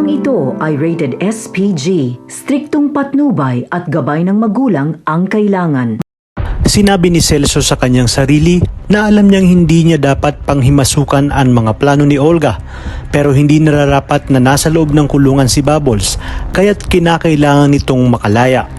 Paksang ito ay rated SPG, striktong patnubay at gabay ng magulang ang kailangan. Sinabi ni Celso sa kanyang sarili na alam niyang hindi niya dapat panghimasukan ang mga plano ni Olga, pero hindi nararapat na nasa loob ng kulungan si Bubbles, kaya't kinakailangan nitong makalaya.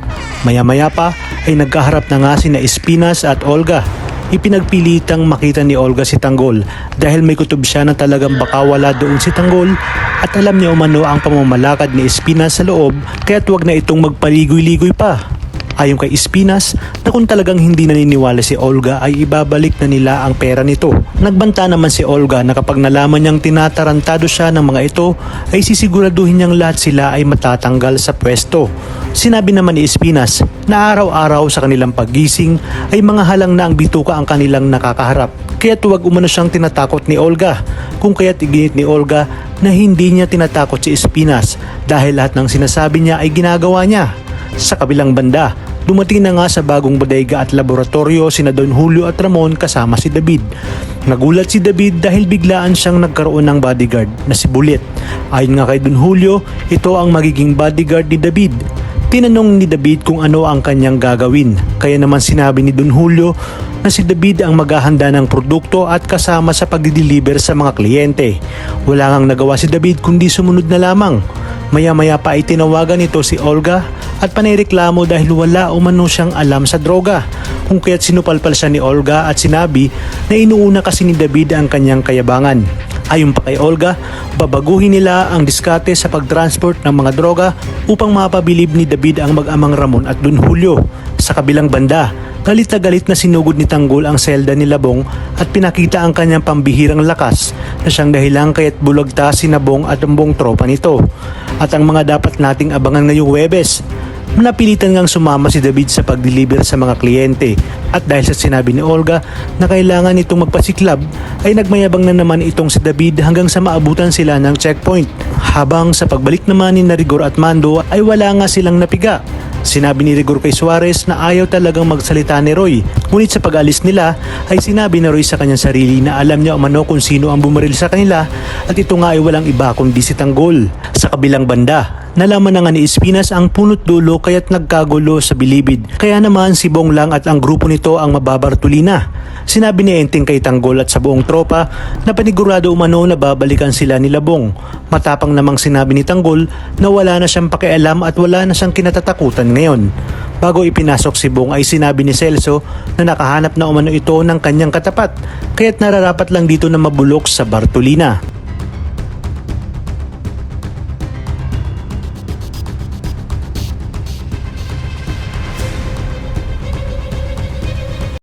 Maya-maya pa ay nagkaharap na nga sina Espinas at Olga. Ipinagpilitang makita ni Olga si Tanggol dahil may kutob siya na talagang baka wala doon si Tanggol at alam niya umano ang pamamalakad ni Espinas sa loob, kaya't wag na itong magpaligoy-ligoy pa. Ayon kay Espinas na kung talagang hindi naniniwala si Olga ay ibabalik na nila ang pera nito. Nagbanta naman si Olga na kapag nalaman niyang tinatarantado siya ng mga ito ay sisiguraduhin niyang lahat sila ay matatanggal sa pwesto. Sinabi naman ni Espinas na araw-araw sa kanilang paggising ay mga halang na ang bituka ang kanilang nakakaharap. Kaya't huwag umano siyang tinatakot ni Olga, kung kaya't iginit ni Olga na hindi niya tinatakot si Espinas dahil lahat ng sinasabi niya ay ginagawa niya. Sa kabilang banda, dumating na nga sa bagong bodega at laboratorio sina Don Julio at Ramon kasama si David. Nagulat si David dahil biglaan siyang nagkaroon ng bodyguard na si Bullet. Ayon nga kay Don Julio, ito ang magiging bodyguard ni David. Tinanong ni David kung ano ang kanyang gagawin, kaya naman sinabi ni Don Julio na si David ang maghahanda ng produkto at kasama sa pagdi-deliver sa mga kliyente. Wala ngang nagawa si David kundi sumunod na lamang. Maya-maya pa ay tinawagan nito si Olga at panireklamo dahil wala umano siyang alam sa droga, kung kaya't sinupalpal siya ni Olga at sinabi na inuuna kasi ni David ang kanyang kayabangan. Ayon pa kay Olga, babaguhin nila ang diskarte sa pagtransport ng mga droga upang mapabilib ni David ang mag-amang Ramon at Don Julio. Sa kabilang banda, galit na galit na sinugod ni Tanggol ang selda ni Labong at pinakita ang kanyang pambihirang lakas na siyang dahilan kaya't bulagta si Nabong at ang buong tropa nito. At ang mga dapat nating abangan ngayong Huwebes, napilitan ngang sumama si David sa pag-deliver sa mga kliyente at dahil sa sinabi ni Olga na kailangan itong magpasiklab ay nagmayabang na naman itong si David hanggang sa maabutan sila ng checkpoint. Habang sa pagbalik naman ni Rigor at Mando ay wala nga silang napiga. Sinabi ni Rigor kay Suarez na ayaw talagang magsalita ni Roy, ngunit sa pag-alis nila ay sinabi ni Roy sa kanyang sarili na alam niya umano kung sino ang bumaril sa kanila at ito nga ay walang iba kundi si Tanggol. Sa kabilang banda, nalaman na nga ni Espinas ang punot dulo kaya't nagkagulo sa bilibid. Kaya naman si Bong lang at ang grupo nito ang mababartulina. Sinabi ni Enteng kay Tanggol at sa buong tropa na panigurado umano na babalikan sila ni Labong. Matapang namang sinabi ni Tanggol na wala na siyang pakialam at wala na siyang kinatatakutan ngayon. Bago ipinasok si Bong ay sinabi ni Celso na nakahanap na umano ito ng kanyang katapat, kaya't nararapat lang dito na mabulok sa Bartolina.